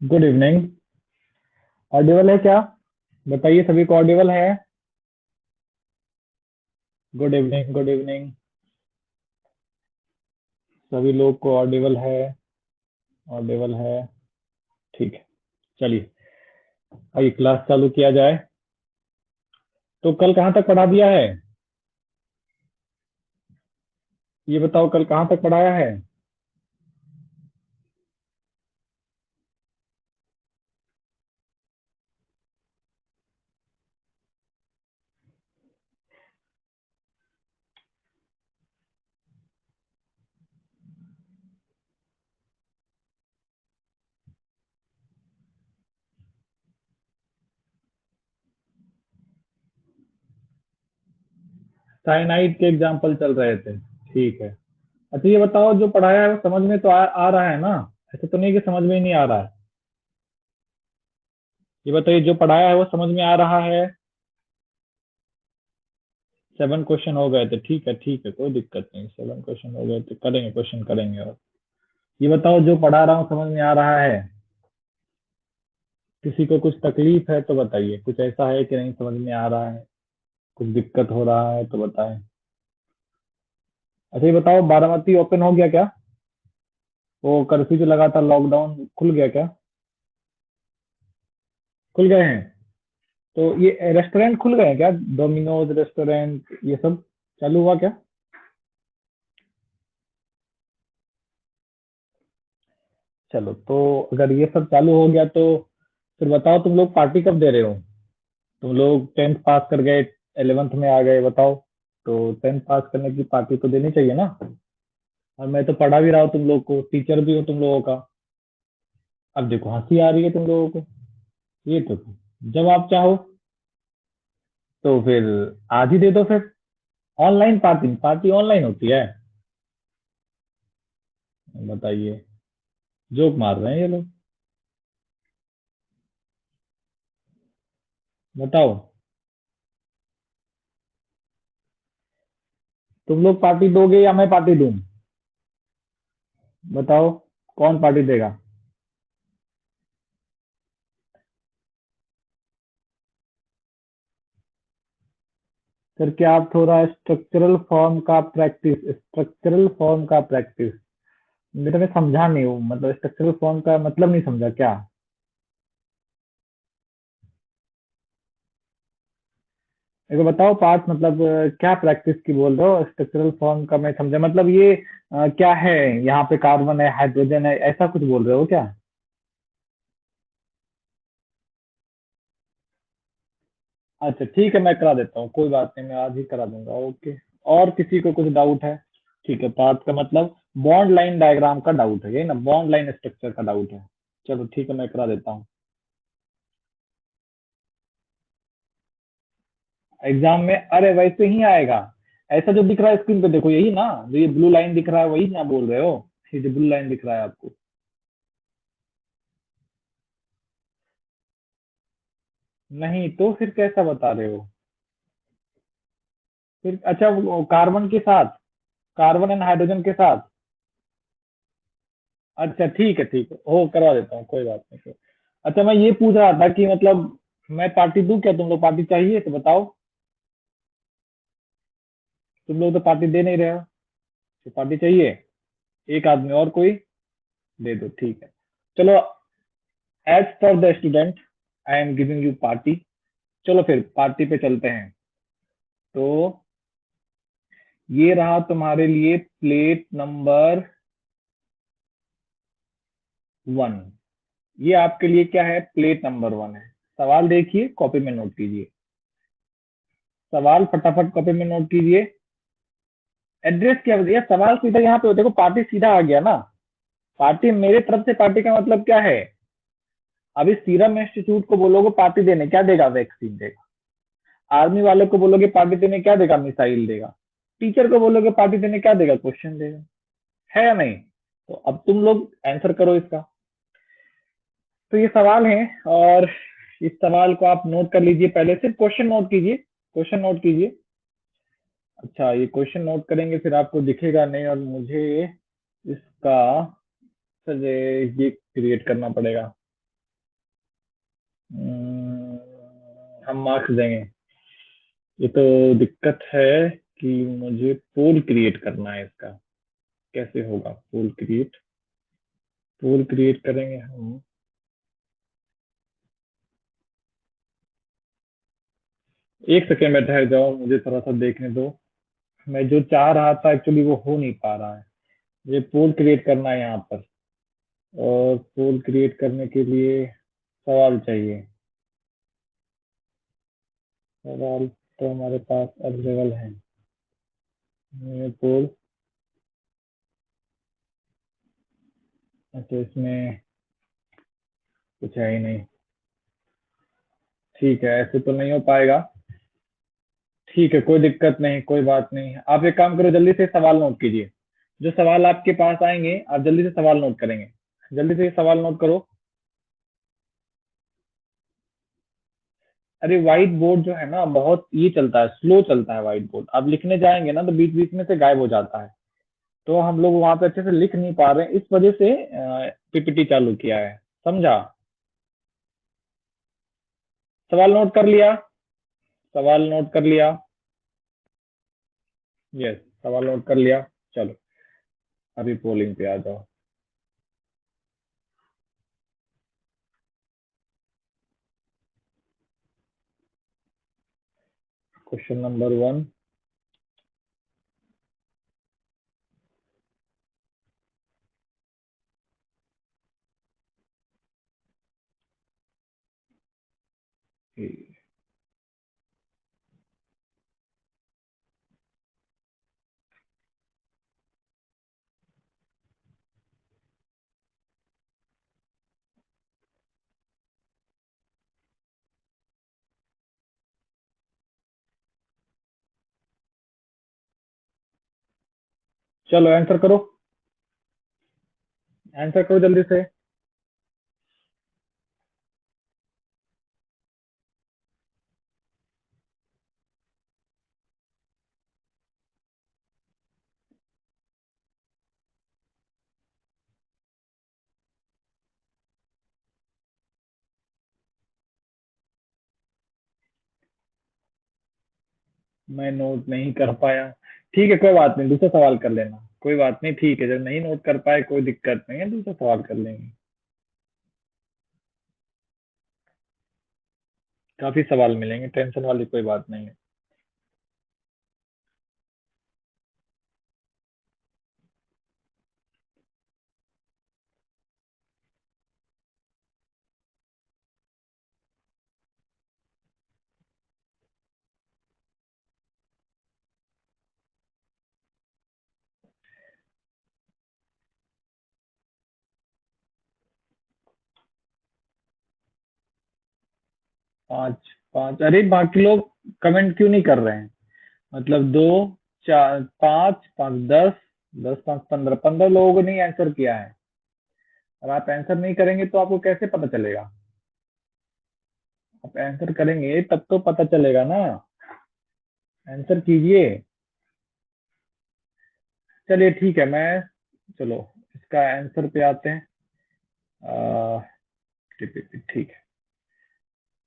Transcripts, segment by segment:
Good evening. Audible है क्या? बताइए, सभी को ऑडिबल है? Good evening, good evening. सभी लोग को ऑडिबल है? ऑडिबल है। ठीक है। चलिए, आइए क्लास चालू किया जाए। तो कल कहाँ तक पढ़ा दिया है? ये बताओ, कल कहाँ तक पढ़ाया है? साइनाइड के एग्जाम्पल चल रहे थे। ठीक है। अच्छा, ये बताओ, जो पढ़ाया है वो समझ में तो आ रहा है ना? ऐसा तो नहीं कि समझ में ही नहीं आ रहा है। ये बताइए, जो पढ़ाया है वो समझ में आ रहा है? 7 क्वेश्चन हो गए थे। ठीक है, ठीक है, कोई दिक्कत नहीं। 7 क्वेश्चन हो गए थे, करेंगे, क्वेश्चन करेंगे। और ये बताओ, जो पढ़ा रहा हूँ समझ में आ रहा है? किसी को कुछ तकलीफ है तो बताइए, कुछ ऐसा है कि नहीं समझ में आ रहा है, कुछ दिक्कत हो रहा है तो बताएं। अच्छा, ये बताओ, बारामती ओपन हो गया क्या? वो कर्फ्यू जो लगा था, लॉकडाउन खुल गया क्या? खुल गए हैं? तो ये रेस्टोरेंट खुल गए हैं क्या? डोमिनोज रेस्टोरेंट ये सब चालू हुआ क्या? चलो, तो अगर ये सब चालू हो गया तो फिर बताओ, तुम लोग पार्टी कब दे रहे हो? तुम लोग 10th पास कर गए, 11th में आ गए, बताओ। तो 10th पास करने की पार्टी तो देनी चाहिए ना। और मैं तो पढ़ा भी रहा हूँ तुम लोग को, टीचर भी हूँ तुम लोगों का। अब देखो, हंसी आ रही है तुम लोगों को। ये तो, जब आप चाहो तो फिर आज ही दे दो फिर। ऑनलाइन पार्टी, पार्टी ऑनलाइन होती है? बताइए, जोक मार रहे हैं ये लोग। बताओ, तुम लोग पार्टी दोगे या मैं पार्टी दूं? बताओ, कौन पार्टी देगा? करके आप थोड़ा स्ट्रक्चरल फॉर्म का प्रैक्टिस। मेरा, मैं समझा नहीं हूँ, मतलब स्ट्रक्चरल फॉर्म का मतलब नहीं समझा क्या? एक बार बताओ, पार्ट मतलब क्या प्रैक्टिस की बोल रहे हो? स्ट्रक्चरल फॉर्म का मैं समझा, मतलब ये क्या है? यहाँ पे कार्बन है, हाइड्रोजन है, ऐसा कुछ बोल रहे हो क्या? अच्छा, ठीक है, मैं करा देता हूँ, कोई बात नहीं, मैं आज ही करा दूंगा। ओके। और किसी को कुछ डाउट है? ठीक है, पार्ट का मतलब बॉन्ड लाइन डायग्राम का डाउट है, यही ना? बॉन्ड लाइन स्ट्रक्चर का डाउट है। चलो ठीक है, मैं करा देता हूँ। एग्जाम में अरे वैसे ही आएगा। ऐसा जो दिख रहा है स्क्रीन पे, देखो, यही ना? जो ये ब्लू लाइन दिख रहा है, वही ना बोल रहे हो? ये जो ब्लू लाइन दिख रहा है आपको। नहीं तो फिर कैसा बता रहे हो? फिर अच्छा, वो कार्बन के साथ, कार्बन एंड हाइड्रोजन के साथ। अच्छा, ठीक है, ठीक है, हो करवा देता हूँ, कोई बात नहीं फिर। अच्छा, मैं ये पूछ रहा था कि मतलब मैं पार्टी दूं क्या? तुम लोग पार्टी चाहिए तो बताओ। तुम लोग तो पार्टी दे नहीं रहे हो, तो पार्टी चाहिए? एक आदमी और कोई? दे दो, ठीक है। चलो, as per the student, I am giving you party. चलो फिर पार्टी पे चलते हैं। तो ये रहा तुम्हारे लिए प्लेट नंबर 1। ये आपके लिए क्या है? प्लेट नंबर 1 है। सवाल देखिए, कॉपी में नोट कीजिए। सवाल फटाफट कॉपी में नोट कीजिए। एड्रेस क्या बताइए? सवाल सीधा यहाँ पे, देखो पार्टी सीधा आ गया ना। पार्टी मेरे तरफ से, पार्टी का मतलब क्या है? अभी सीरम इंस्टीट्यूट को बोलोगे पार्टी देने, क्या देगा? वैक्सीन देगा। आर्मी वाले को बोलोगे पार्टी देने, क्या देगा? मिसाइल देगा। टीचर को बोलोगे पार्टी देने, क्या देगा? क्वेश्चन देगा। है या नहीं? तो अब तुम लोग आंसर करो इसका। तो ये सवाल है, और इस सवाल को आप नोट कर लीजिए। पहले सिर्फ क्वेश्चन नोट कीजिए, क्वेश्चन नोट कीजिए। अच्छा, ये क्वेश्चन नोट करेंगे फिर आपको दिखेगा नहीं, और मुझे इसका सर ये क्रिएट करना पड़ेगा। हम मार्क्स देंगे। ये तो दिक्कत है कि मुझे पोल क्रिएट करना है इसका। कैसे होगा पोल क्रिएट? पोल क्रिएट करेंगे हम। एक सेकेंड में ठहर जाओ, मुझे थोड़ा सा देखने दो। मैं जो चाह रहा था एक्चुअली वो हो नहीं पा रहा है। ये पोल क्रिएट करना है यहाँ पर, और पोल क्रिएट करने के लिए सवाल चाहिए। सवाल तो हमारे पास अवेलेबल है। ये पोल, अच्छा इसमें कुछ है ही नहीं। ठीक है, ऐसे तो नहीं हो पाएगा। ठीक है, कोई दिक्कत नहीं, कोई बात नहीं। आप एक काम करो, जल्दी से सवाल नोट कीजिए। जो सवाल आपके पास आएंगे आप जल्दी से सवाल नोट करेंगे। जल्दी से सवाल नोट करो। अरे व्हाइट बोर्ड जो है ना, बहुत ये चलता है, स्लो चलता है व्हाइट बोर्ड। आप लिखने जाएंगे ना तो बीच बीच में से गायब हो जाता है। तो हम लोग वहां पे अच्छे से लिख नहीं पा रहे हैं, इस वजह से पीपीटी चालू किया है। समझा? सवाल नोट कर लिया? सवाल नोट कर लिया? यस, सवाल नोट कर लिया। चलो अभी पोलिंग पे आ जाओ। Question number 1। चलो आंसर करो, आंसर करो जल्दी से। मैं नोट नहीं कर पाया। ठीक है, कोई बात नहीं, दूसरा सवाल कर लेना। कोई बात नहीं, ठीक है, जब नहीं नोट कर पाए कोई दिक्कत नहीं है, दूसरा सवाल कर लेंगे। काफी सवाल मिलेंगे, टेंशन वाली कोई बात नहीं है। 5 5, अरे बाकी लोग कमेंट क्यों नहीं कर रहे हैं? मतलब 2 4 5 5 10, 10 5 15, 15 लोगों ने आंसर किया है। और आप आंसर नहीं करेंगे तो आपको कैसे पता चलेगा? आप आंसर करेंगे तब तो पता चलेगा ना। आंसर कीजिए। चलिए ठीक है, मैं, चलो इसका आंसर पे आते हैं। आ, ठीक है,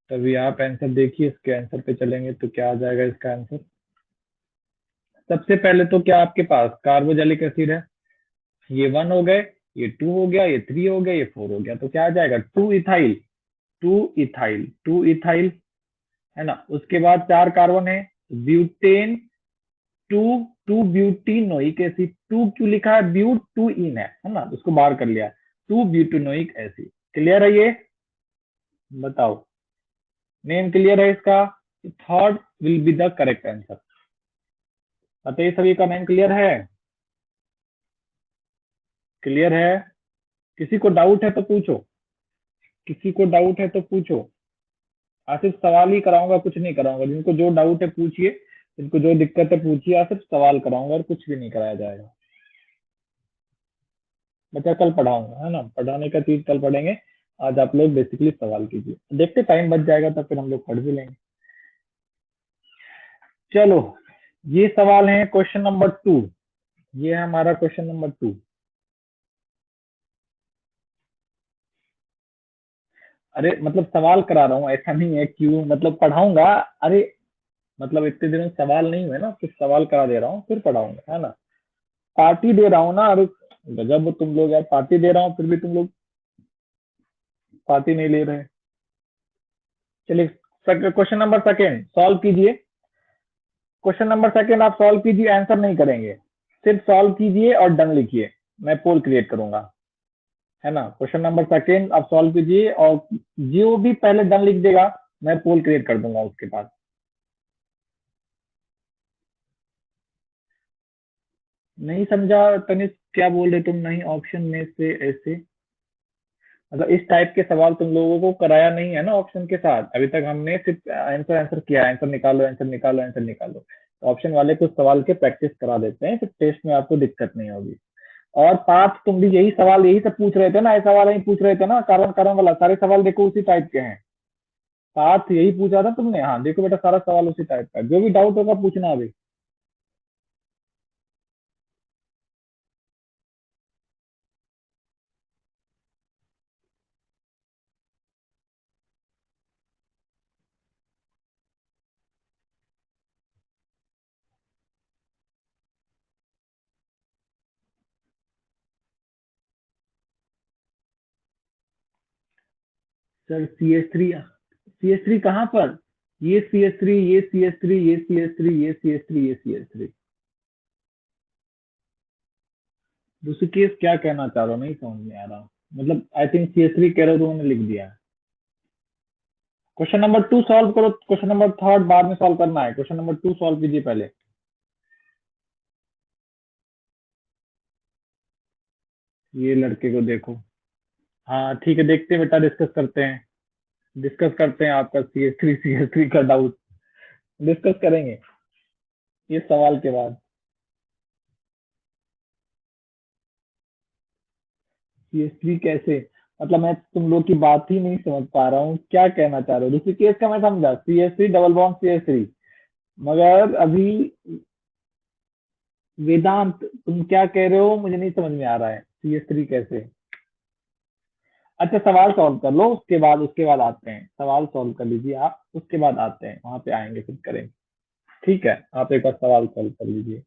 तभी आप आंसर देखिए, इसके आंसर पे चलेंगे तो क्या आ जाएगा इसका आंसर। सबसे पहले तो क्या आपके पास कार्बोजेलिक एसिड है? ये 1 हो गए, ये 2 हो गया, ये 3 हो गया, ये 4 हो गया, तो क्या आ जाएगा? 2 इथाइल। 2 इथाइल, 2 इथाइल, है ना? उसके बाद 4 कार्बन है, ब्यूटेन। 2, 2 ब्यूटिनोइक एसिड। 2 क्यों लिखा है? ब्यूट 2 इन है ना, उसको बाहर कर लिया। 2 ब्यूटिनोइक एसिड। क्लियर है ये? बताओ, नेम क्लियर है इसका? Third will be the correct answer. बताइए, सभी का नेम क्लियर है? क्लियर है? किसी को डाउट है तो पूछो, किसी को डाउट है तो पूछो। आज सिर्फ सवाल ही कराऊंगा, कुछ नहीं कराऊंगा। जिनको जो डाउट है पूछिए, जिनको जो दिक्कत है पूछिए। आज सिर्फ सवाल कराऊंगा और कुछ भी नहीं कराया जाएगा। बच्चा कल पढ़ाऊंगा, है ना, पढ़ाने का चीज कल पढ़ेंगे। आज आप लोग बेसिकली सवाल कीजिए, देखते टाइम बच जाएगा तो फिर हम लोग पढ़ भी लेंगे। चलो, ये सवाल है क्वेश्चन नंबर 2। ये है हमारा क्वेश्चन नंबर 2। अरे मतलब सवाल करा रहा हूँ, ऐसा नहीं है क्यों, मतलब पढ़ाऊंगा। अरे मतलब इतने दिनों से सवाल नहीं हुए ना, कुछ सवाल करा दे रहा हूँ फिर पढ़ाऊंगा, है ना। पार्टी दे रहा हूँ ना। अरे गजब हो तुम लोग यार, पार्टी दे रहा हूँ फिर भी तुम लोग पार्टी नहीं ले रहे। चलिए, क्वेश्चन नंबर सेकेंड सॉल्व कीजिए। क्वेश्चन नंबर सेकेंड आप सॉल्व कीजिए, आंसर नहीं करेंगे, सिर्फ सॉल्व कीजिए और डन लिखिए। मैं पोल क्रिएट करूंगा, है ना। क्वेश्चन नंबर सेकेंड आप सॉल्व कीजिए और जो भी पहले डन लिख देगा मैं पोल क्रिएट कर दूंगा उसके बाद। नहीं समझा तनिष्क, क्या बोल रहे तुम, नहीं ऑप्शन में से ऐसे, मतलब इस टाइप के सवाल तुम लोगों को कराया नहीं है ना ऑप्शन के साथ, अभी तक हमने सिर्फ आंसर आंसर किया, आंसर निकालो आंसर निकालो आंसर निकालो। ऑप्शन वाले कुछ सवाल के प्रैक्टिस करा देते हैं, फिर टेस्ट में आपको दिक्कत नहीं होगी। और पांच तुम भी यही सवाल यही सब पूछ रहे थे ना, ऐसा सवाल ही पूछ रहे थे ना, कारण कारण वाला सारे सवाल देखो उसी टाइप के हैं। पांच यही पूछा था तुमने, हाँ देखो बेटा सारा सवाल उसी टाइप का है। जो भी डाउट होगा पूछना अभी। सर सी एस थ्री कहाँ पर, ये सी एस थ्री, ये सी एस थ्री, ये सी एस थ्री, ये सी एस थ्री, ये सी एस थ्री। ऋषिकेश क्या कहना चाह रहा हो, नहीं समझ में आ रहा। मतलब I think C S three कह रहे हो तो उन्होंने लिख दिया है। क्वेश्चन नंबर टू सॉल्व करो, क्वेश्चन नंबर थर्ड बाद में सॉल्व करना है, क्वेश्चन नंबर टू सॉल्व कीजिए पहले। ये लड़के को देखो। हाँ ठीक है, देखते हैं बेटा, डिस्कस करते हैं आपका सी एस थ्री का डाउट, डिस्कस करेंगे ये सवाल के बाद। सी एस थ्री कैसे, मतलब मैं तुम लोग की बात ही नहीं समझ पा रहा हूँ, क्या कहना चाह रहे हो। ऋषिकेश का मैं समझा, C S three double bond C S three, मगर अभी वेदांत तुम क्या कह रहे हो मुझे नहीं समझ में आ रहा है, सी एस थ्री कैसे। अच्छा सवाल सॉल्व कर लो, उसके बाद आते हैं, सवाल सॉल्व कर लीजिए आप, उसके बाद आते हैं, वहां पे आएंगे फिर करेंगे। ठीक है, आप एक बार सवाल सॉल्व कर लीजिए।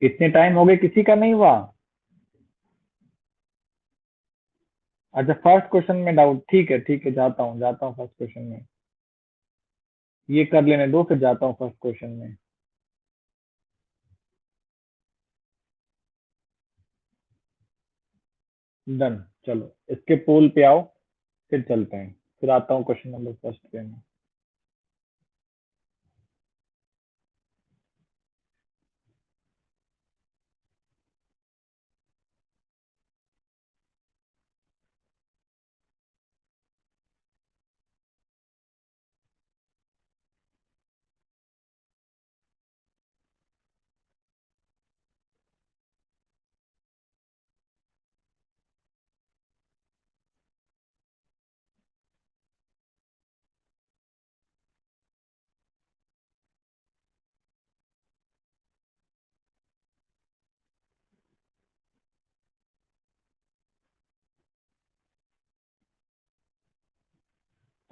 इतने टाइम हो गए किसी का नहीं हुआ। अच्छा फर्स्ट क्वेश्चन में डाउट, ठीक है जाता हूँ फर्स्ट क्वेश्चन में, ये कर लेने दो फिर जाता हूँ फर्स्ट क्वेश्चन में। डन। चलो इसके पोल पे आओ, फिर चलते हैं, फिर आता हूँ क्वेश्चन नंबर फर्स्ट पे में।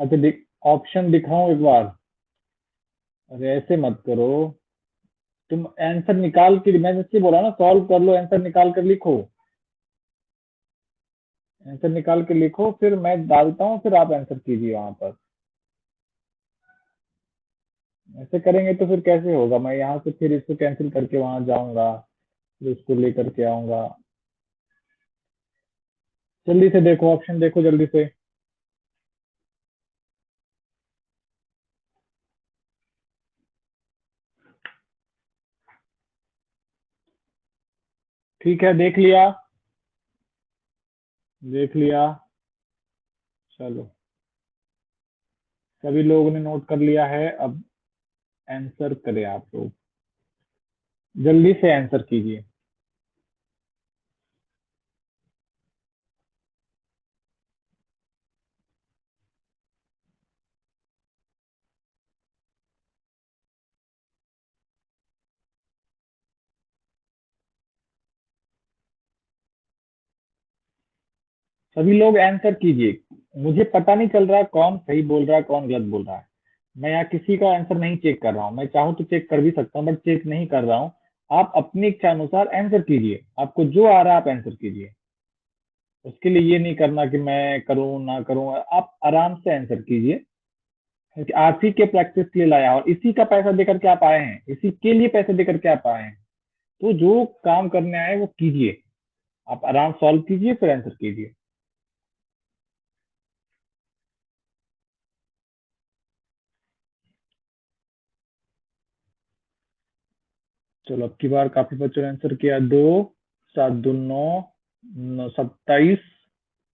अच्छा ऑप्शन दिखाऊं एक बार। अरे ऐसे मत करो, तुम आंसर निकाल के, मैं जैसे बोला ना सॉल्व कर लो, आंसर निकाल कर लिखो, आंसर निकाल के लिखो, फिर मैं डालता हूँ, फिर आप आंसर कीजिए वहां पर। ऐसे करेंगे तो फिर कैसे होगा, मैं यहाँ से फिर इसको कैंसिल करके वहां जाऊंगा, फिर उसको लेकर के आऊंगा। जल्दी से देखो, ऑप्शन देखो जल्दी से। ठीक है देख लिया, देख लिया। चलो सभी लोगों ने नोट कर लिया है, अब आंसर करें आप लोग, जल्दी से आंसर कीजिए। सभी लोग आंसर कीजिए। मुझे पता नहीं चल रहा कौन सही बोल रहा है कौन गलत बोल रहा है। मैं यहाँ किसी का आंसर नहीं चेक कर रहा हूँ। मैं चाहूँ तो चेक कर भी सकता हूँ बट चेक नहीं कर रहा हूँ। आप अपनी इच्छा अनुसार आंसर कीजिए। आपको जो आ रहा है आप आंसर कीजिए। उसके लिए ये नहीं करना कि मैं करूँ ना करूँ। आप आराम से आंसर कीजिए, क्योंकि आप ही के प्रैक्टिस के लिए लाया और इसी का पैसा देकर के आप आए हैं, इसी के लिए पैसे देकर के आप आए हैं। तो जो काम करने आए वो कीजिए। आप आराम सॉल्व कीजिए फिर आंसर कीजिए। चलो अब की बार काफी बच्चों ने आंसर किया। दो, सात दो नौ, 27,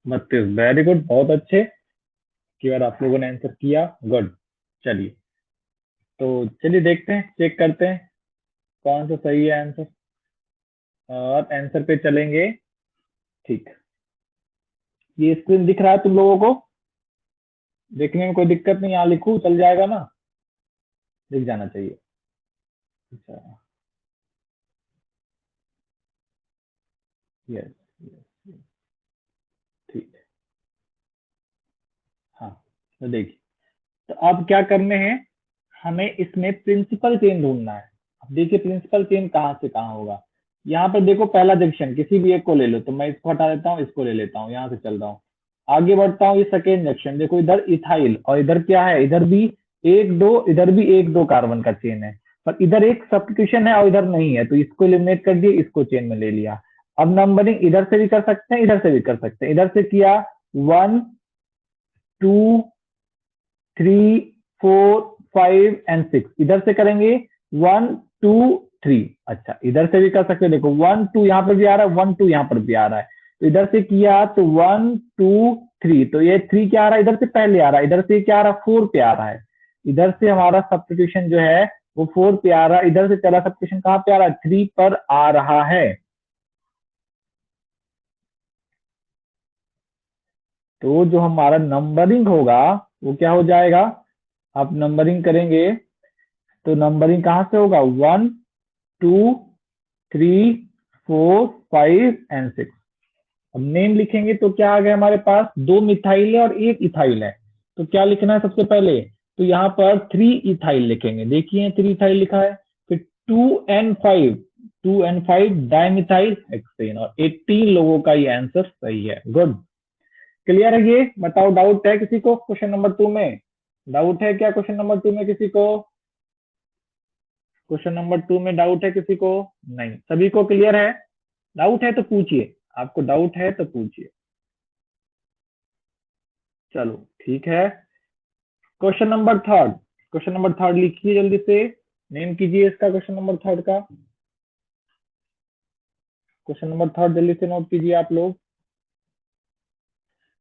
32। वेरी गुड, बहुत अच्छे। की बार आप लोगों ने आंसर किया, गुड। चलिए, तो चलिए देखते हैं, चेक करते हैं कौन सा सही है आंसर। और आंसर पे चलेंगे। ठीक, ये स्क्रीन दिख रहा है तुम लोगों को? देखने में कोई दिक्कत नहीं, यहाँ लिखूं चल जाएगा ना? दिख जाना चाहिए। अच्छा, यस, यस, ठीक है। हाँ, तो देखिए, तो अब क्या करने हैं, हमें इसमें प्रिंसिपल चेन ढूंढना है। अब देखिए प्रिंसिपल चेन कहाँ से कहाँ होगा। यहाँ पर देखो पहला जंक्शन किसी भी एक को ले लो, तो मैं इसको हटा देता हूँ, इसको ले लेता हूँ, यहाँ से चल रहा हूँ। आगे बढ़ता हूँ, ये सेकेंड जंक्शन देखो, इधर इथाइल और इधर क्या है, इधर भी एक दो, इधर भी एक दो कार्बन का चेन है। पर इधर एक सब्स्टिट्यूशन है और इधर नहीं है, तो इसको एलिमिनेट कर दिए, इसको चेन में ले लिया। अब नंबरिंग इधर से भी कर सकते हैं, इधर से भी कर सकते हैं। इधर से किया 1 2 3 4 5 एंड 6, इधर से करेंगे 1 2 3। अच्छा, इधर से भी कर सकते हैं, देखो 1 2 यहाँ पर भी आ रहा है, 1 2 यहाँ पर भी आ रहा है। तो इधर से किया तो 1 2 3, तो ये 3 क्या आ रहा है, इधर से पहले आ रहा है, इधर से क्या आ रहा है, 4 पे आ रहा है। इधर से हमारा सब्स्टिट्यूशन जो है वो 4 पे आ रहा है, इधर से चला सब्स्टिट्यूशन कहाँ पे आ रहा है, 3 पर आ रहा है। तो जो हमारा नंबरिंग होगा वो क्या हो जाएगा, आप नंबरिंग करेंगे तो नंबरिंग कहाँ से होगा, 1 2 3 4 5 एंड 6। अब नेम लिखेंगे तो क्या आ गया हमारे पास, दो मिथाइल है और एक इथाइल है। तो क्या लिखना है सबसे पहले, तो यहाँ पर 3 इथाइल लिखेंगे, देखिए 3 इथाइल लिखा है। फिर 2 and 5, 2 and 5 डाइमिथाइल हेक्सेन, और 18 लोगों का ये आंसर सही है। गुड, क्लियर है ये? बताओ, डाउट है किसी को क्वेश्चन नंबर 2 में? डाउट है क्या क्वेश्चन नंबर 2 में किसी को? क्वेश्चन नंबर 2 में डाउट है किसी को? नहीं, सभी को क्लियर है? डाउट है तो पूछिए, आपको डाउट है तो पूछिए। चलो ठीक है। Question number third, question number third लिखिए जल्दी से, नेम कीजिए इसका क्वेश्चन नंबर थर्ड का। क्वेश्चन नंबर थर्ड जल्दी से नोट कीजिए आप लोग।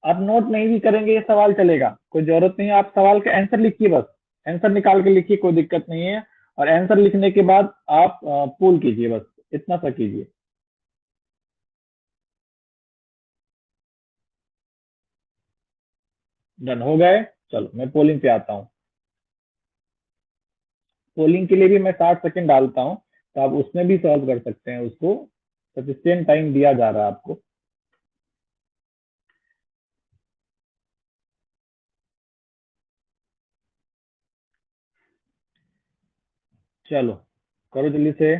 आप नोट नहीं भी करेंगे ये सवाल चलेगा, कोई जरूरत नहीं है, आप सवाल का आंसर लिखिए, बस आंसर निकाल के लिखिए, कोई दिक्कत नहीं है। और आंसर लिखने के बाद आप पोल कीजिए, बस इतना सा कीजिए। डन हो गए? चलो मैं पोलिंग पे आता हूँ। पोलिंग के लिए भी मैं 60 सेकंड डालता हूँ, तो आप उसमें भी सॉल्व कर सकते हैं उसको। सफिशियंट टाइम दिया जा रहा है आपको। चलो करो जल्दी से।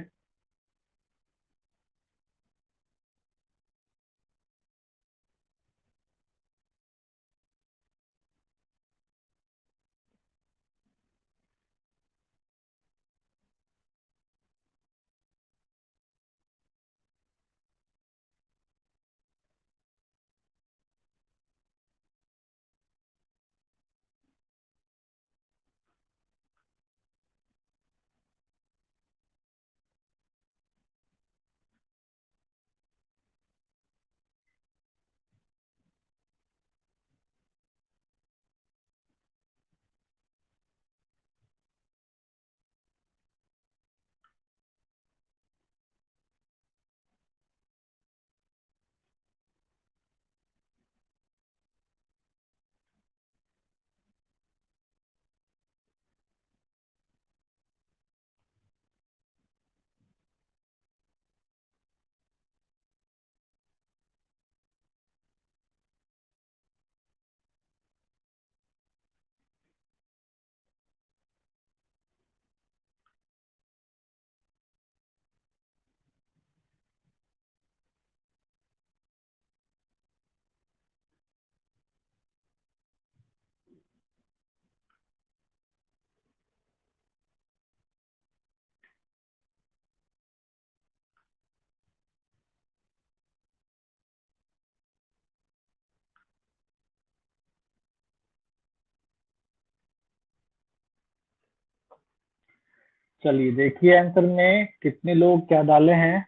चलिए देखिए आंसर में कितने लोग क्या डाले हैं।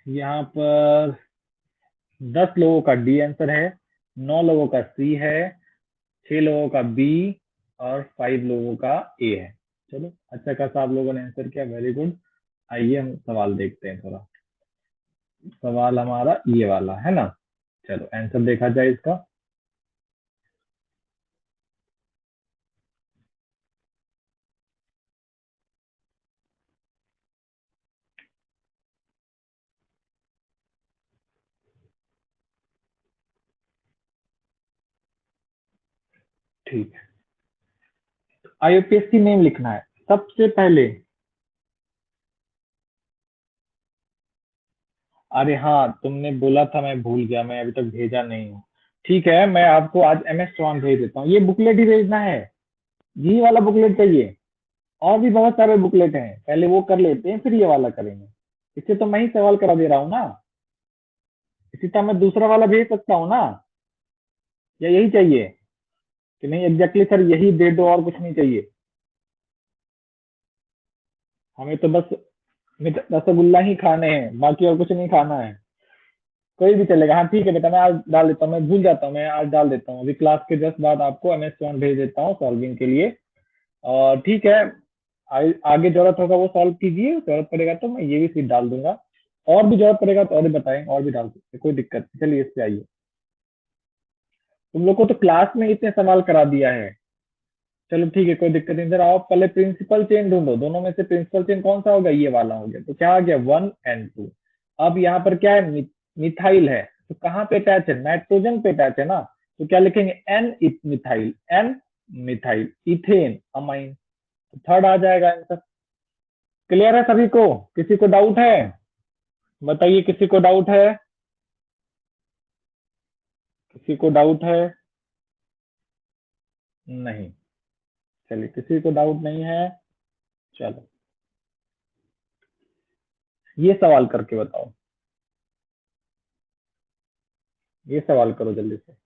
यहाँ पर 10 लोगों का डी आंसर है, 9 लोगों का सी है, 6 लोगों का बी और 5 लोगों का ए है। चलो अच्छा खासा आप लोगों ने आंसर किया, वेरी गुड। आइए हम सवाल देखते हैं थोड़ा। सवाल हमारा ये वाला है ना। चलो आंसर देखा जाए इसका। ठीक है, आईयूपीएससी नेम लिखना है सबसे पहले। अरे हाँ, तुमने बोला था, मैं भूल गया, मैं अभी तक भेजा नहीं हूँ। ठीक है, मैं आपको आज एमएस चौहान भेज देता हूँ, ये बुकलेट ही भेजना है। यही वाला बुकलेट चाहिए? और भी बहुत सारे बुकलेट हैं, पहले वो कर लेते हैं फिर ये वाला करेंगे। इससे तो मैं ही सवाल करा दे रहा हूँ ना। इसी तरह मैं दूसरा वाला भेज सकता हूँ ना। या यही चाहिए कि नहीं? एग्जैक्टली सर यही दे दो, और कुछ नहीं चाहिए। हमें तो बस रसगुल्ला ही खाने हैं, बाकी और कुछ नहीं खाना है। कोई भी चलेगा। हाँ ठीक है बेटा, मैं आज डाल देता हूँ, मैं भूल जाता हूँ, मैं आज डाल देता हूँ। अभी क्लास के जस्ट बाद आपको एमएस वन भेज देता हूँ सॉल्विंग के लिए। और ठीक है, आगे जरूरत होगा वो सॉल्व कीजिए, जरूरत पड़ेगा तो मैं ये भी सीट डाल दूंगा। और भी जरूरत पड़ेगा तो और भी बताएं, और भी डाल सकते हैं, कोई दिक्कत नहीं। चलिए इस पे आइए। तुम लोग को तो क्लास में इतने सवाल करा दिया है। चलो ठीक है, कोई दिक्कत नहीं। इधर आओ, पहले प्रिंसिपल चेन ढूंढो, दोनों में से प्रिंसिपल चेन कौन सा होगा? ये वाला हो गया, तो क्या आ गया? 1 and 2। अब यहाँ पर क्या है? मिथाइल है, तो कहाँ पे अटैच है? नाइट्रोजन पे अटैच है ना। तो क्या लिखेंगे? N methyl, N methyl, ethane amine. तो थर्ड आ जाएगा आंसर। क्लियर है सभी को? किसी को डाउट है? बताइए, किसी को डाउट है? किसी को डाउट है? नहीं। चलिए, किसी को डाउट नहीं है। चलो ये सवाल करके बताओ, ये सवाल करो जल्दी से।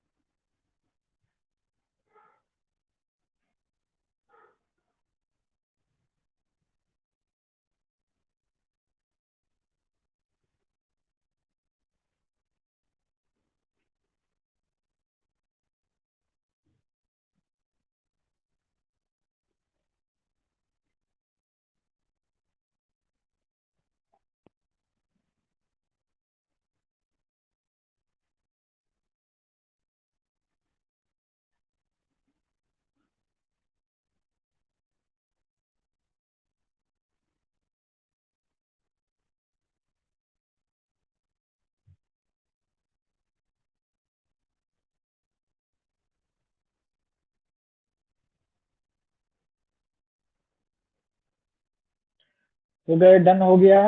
हो गए? डन हो गया?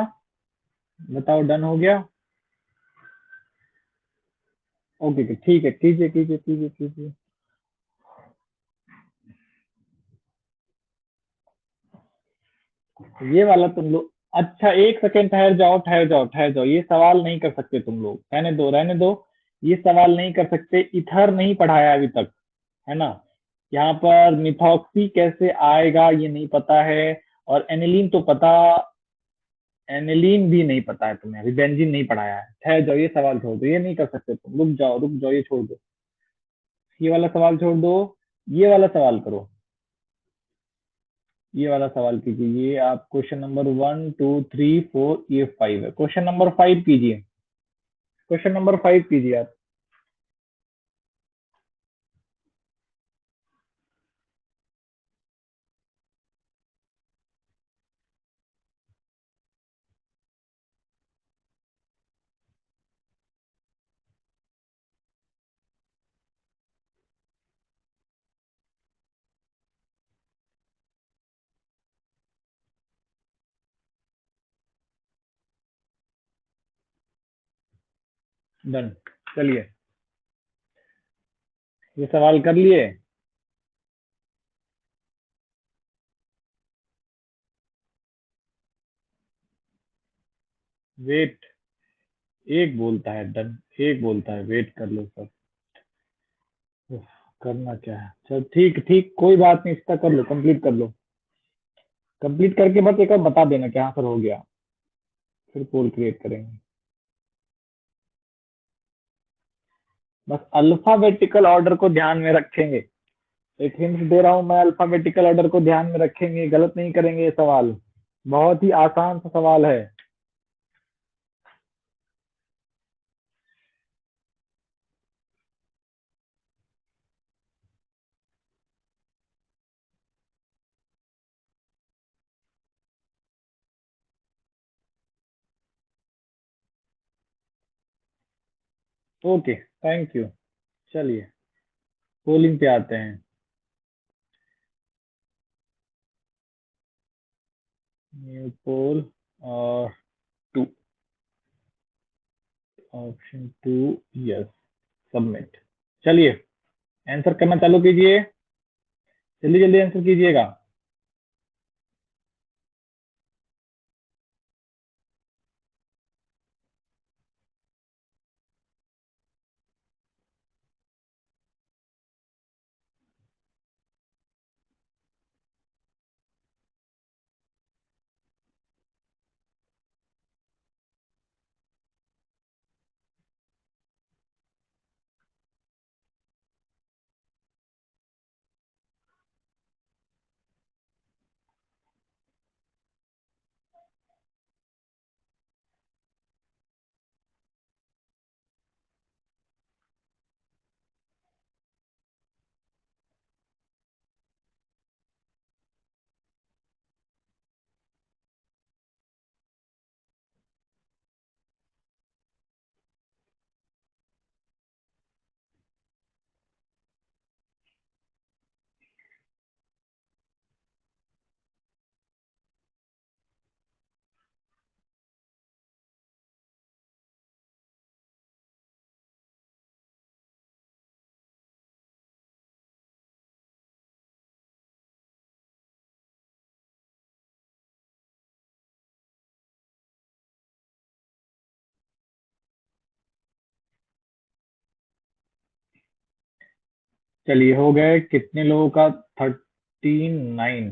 बताओ, डन हो गया? ओके, ठीक है, कीजिए कीजिए कीजिए कीजिए। ये वाला तुम लोग, अच्छा एक सेकेंड, ठहर जाओ ठहर जाओ ठहर जाओ, ये सवाल नहीं कर सकते तुम लोग, रहने दो रहने दो। ये सवाल नहीं कर सकते, इथर नहीं पढ़ाया अभी तक, है ना। यहाँ पर मिथॉक्सी कैसे आएगा ये नहीं पता है। और एनिलीन तो पता, एनिलीन भी नहीं पता है तुम्हें, अभी बेंजीन नहीं पढ़ाया है। ठहर जाओ, ये सवाल छोड़ दो, ये नहीं कर सकते तुम, रुक जाओ रुक जाओ, ये छोड़ दो। ये वाला सवाल छोड़ दो, ये वाला सवाल करो। ये वाला सवाल कीजिए, ये आप क्वेश्चन नंबर 1 2 3 4, ये 5 है। क्वेश्चन नंबर 5 कीजिए, क्वेश्चन नंबर 5 कीजिए आप। डन। चलिए, ये सवाल कर लिए। वेट, एक बोलता है डन, एक बोलता है वेट कर लो सर। उफ, करना क्या है? चल ठीक ठीक, कोई बात नहीं, इसका कर लो, कंप्लीट कर लो। कंप्लीट करके बस एक बार बता देना कि हाँ सर हो गया, फिर पोल क्रिएट करेंगे। बस अल्फाबेटिकल ऑर्डर को ध्यान में रखेंगे, एक हिंट दे रहा हूं मैं, अल्फाबेटिकल ऑर्डर को ध्यान में रखेंगे, गलत नहीं करेंगे ये सवाल, बहुत ही आसान सा सवाल है। Okay, thank you. चलिए पोलिंग पे आते हैं। न्यू पोल और two, option two, yes, submit. चलिए आंसर करना चालू कीजिए, जल्दी जल्दी आंसर कीजिएगा। चलिए हो गए कितने लोगों का, 39।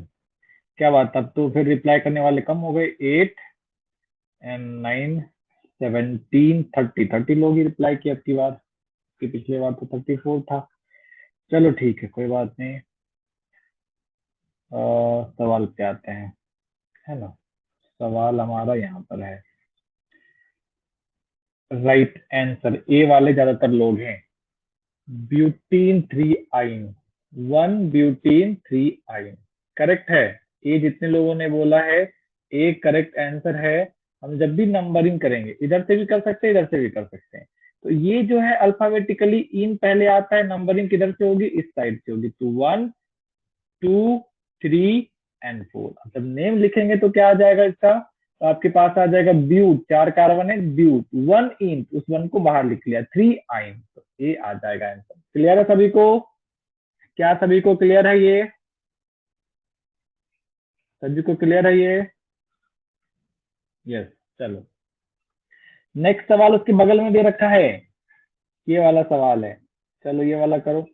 क्या बात, तब तो फिर रिप्लाई करने वाले कम हो गए, 8 एंड 9, 17, 30 लोग ही रिप्लाई किए अब की बार, कि पिछले बार तो 34 था। चलो ठीक है, कोई बात नहीं। सवाल पे आते हैं, है ना। सवाल हमारा यहाँ पर है, राइट आंसर ए वाले ज्यादातर लोग हैं, ब्यूटीन थ्री आइन, वन ब्यूटीन थ्री आइन करेक्ट है। ये जितने लोगों ने बोला है, एक करेक्ट आंसर है। हम जब भी नंबरिंग करेंगे, इधर से भी कर सकते हैं, इधर से भी कर सकते हैं। तो ये जो है अल्फाबेटिकली इन पहले आता है, नंबरिंग किधर से होगी, इस साइड से होगी। तो 1, 2, 3 एंड 4। जब नेम लिखेंगे तो क्या आ जाएगा इसका, तो आपके पास आ जाएगा ब्यूट, 4 कार्बन है, ब्यूट, 1 इंच, उस 1 को बाहर लिख लिया, 3 आइन, तो ये आ जाएगा आंसर। क्लियर है सभी को, क्या सभी को क्लियर है ये, सभी को क्लियर है ये, यस। चलो नेक्स्ट सवाल उसके बगल में दे रखा है, ये वाला सवाल है, चलो ये वाला करो।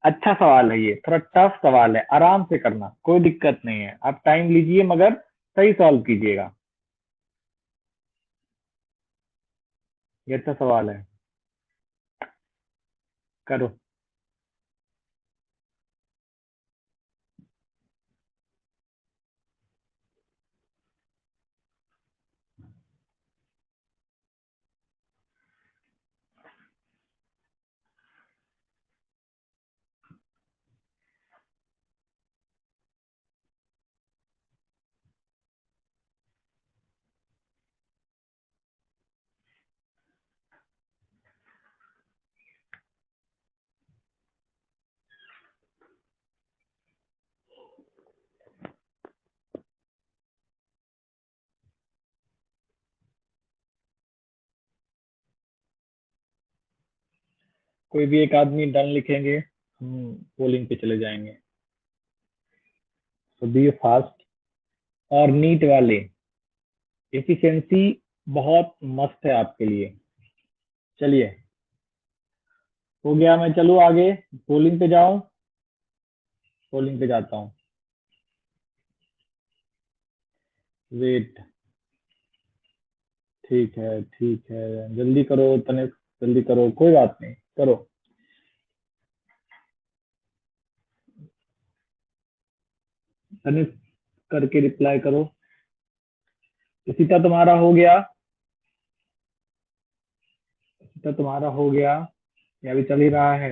अच्छा सवाल है ये, थोड़ा टफ सवाल है, आराम से करना, कोई दिक्कत नहीं है, आप टाइम लीजिए मगर सही सॉल्व कीजिएगा। ये अच्छा सवाल है, करो। कोई भी एक आदमी डन लिखेंगे, हम पोलिंग पे चले जाएंगे। तो बी फास्ट और नीट वाले, एफिशिएंसी बहुत मस्त है आपके लिए। चलिए हो गया, मैं चलूँ आगे, पोलिंग पे जाऊं, पोलिंग पे जाता हूँ। वेट। ठीक है ठीक है, जल्दी करो तनिष्क, जल्दी करो, कोई बात नहीं, करो। तनिष्क करके रिप्लाई करो। इशिता तुम्हारा हो गया? इशिता तुम्हारा हो गया या अभी चल ही रहा है?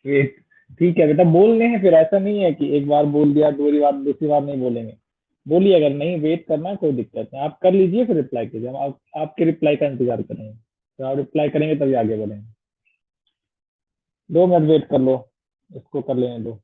वेट। ठीक है बेटा, बोलने हैं, फिर ऐसा नहीं है कि एक बार बोल दिया दूसरी बार नहीं बोलेंगे। बोलिए, अगर नहीं वेट करना है कोई दिक्कत नहीं, आप कर लीजिए फिर रिप्लाई कीजिए, हम आपके रिप्लाई का इंतजार करेंगे, तो आप रिप्लाई करेंगे तभी आगे बढ़ेंगे। 2 मिनट वेट कर लो, इसको कर लेने दो।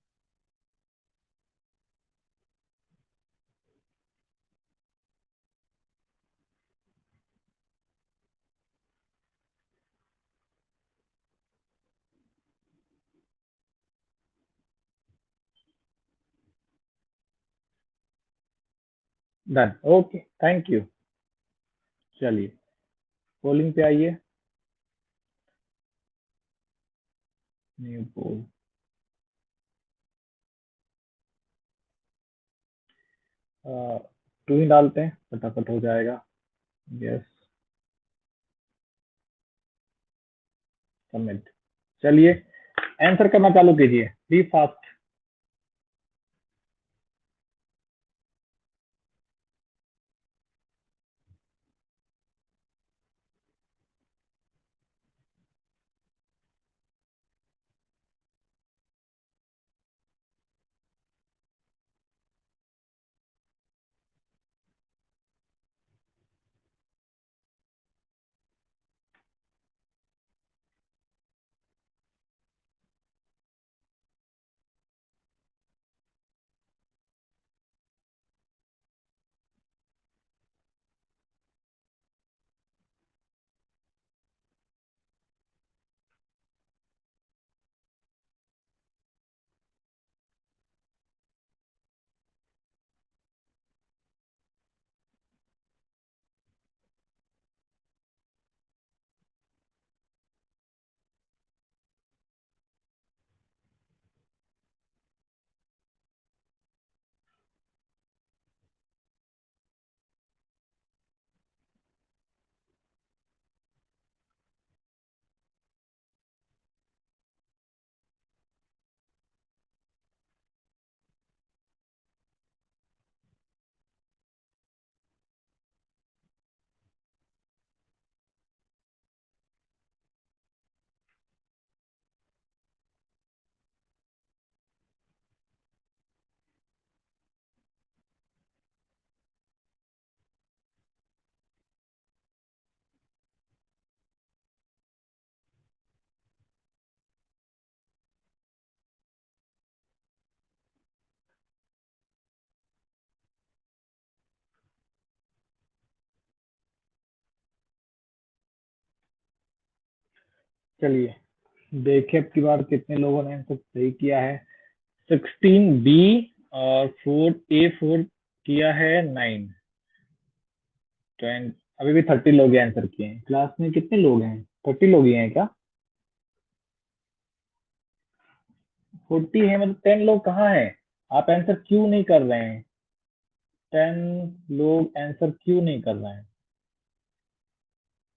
Done, okay, thank you. चलिए, पोलिंग पे आइए। New pole. टू ही डालते हैं, फटाफट हो जाएगा। Yes, submit. चलिए, आंसर करना चालू कीजिए, बी फास्ट। चलिए, देखे अब की बार कितने लोगों ने आंसर सही किया है। 16 बी, और 4 ए 4 किया है 9। 20, अभी भी 30 लोग आंसर किए हैं। क्लास में कितने लोग हैं? 30 लोग ही हैं क्या? 40 है, मतलब 10 लोग कहाँ हैं? आप आंसर क्यों नहीं कर रहे हैं? 10 लोग आंसर क्यों नहीं कर रहे हैं?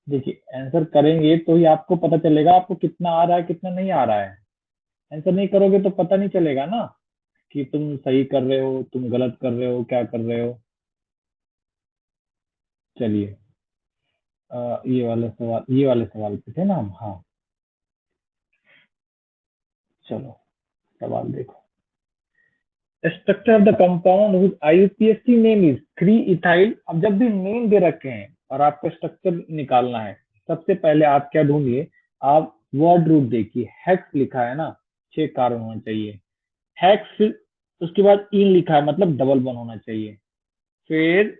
देखिए, आंसर करेंगे तो ही आपको पता चलेगा आपको कितना आ रहा है कितना नहीं आ रहा है। आंसर नहीं करोगे तो पता नहीं चलेगा ना कि तुम सही कर रहे हो, तुम गलत कर रहे हो, क्या कर रहे हो। चलिए, ये वाले सवाल पे थे ना हम? हाँ, चलो, सवाल देखो। Structure of the compound with IUPAC name is 3 ethyl. अब जब भी नेम दे रखे हैं और आपको स्ट्रक्चर निकालना है, सबसे पहले आप क्या ढूंढिए, आप वर्ड रूट देखिए। हेक्स लिखा है ना, 6 कार्बन होना चाहिए। हेक्स, उसके बाद इन लिखा है, मतलब डबल बॉन्ड होना चाहिए। फिर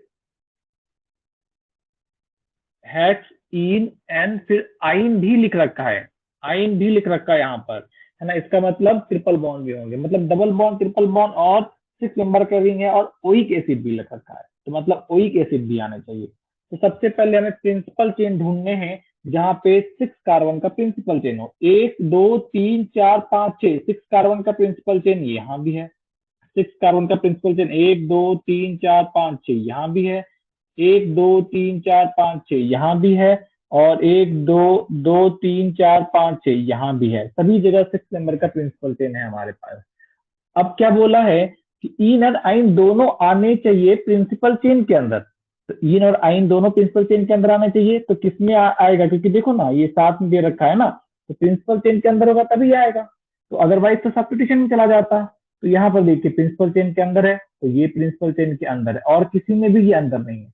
हैक्स, इन, एन, फिर आइन भी लिख रखा है। आइन भी लिख रखा है यहाँ पर, है ना? इसका मतलब ट्रिपल बॉन्ड भी होंगे, मतलब डबल बॉन्ड, ट्रिपल बॉन्ड, और 6 नंबर का रिंग है, और ओइक एसिड भी लिख रखा है, तो मतलब ओइक एसिड भी आना चाहिए। तो सबसे पहले हमें प्रिंसिपल चेन ढूंढने हैं जहाँ पे 6 कार्बन का प्रिंसिपल चेन हो। 1 2 3 4 5 6, 6 कार्बन का प्रिंसिपल चेन यहाँ भी है। सिक्स कार्बन का प्रिंसिपल चेन, एक दो तीन चार पांच छह यहाँ भी है, एक दो तीन चार पांच छह यहाँ भी है, और एक दो दो तीन चार पांच छह यहाँ भी है। सभी जगह सिक्स नंबर का प्रिंसिपल चेन है हमारे पास। अब क्या बोला है कि इन और आइन दोनों आने चाहिए प्रिंसिपल चेन के अंदर। तो इन और आइन दोनों प्रिंसिपल चेन के अंदर आने चाहिए, तो किसमें आएगा, क्योंकि देखो ना ये साथ में दे रखा है ना, तो प्रिंसिपल चेन के अंदर होगा तभी आएगा। तो अदरवाइज तो सब्स्टिट्यूशन में चला जाता। तो यहाँ पर देखिए प्रिंसिपल चेन के अंदर है, तो ये प्रिंसिपल चेन के अंदर है, और किसी में भी ये अंदर नहीं है।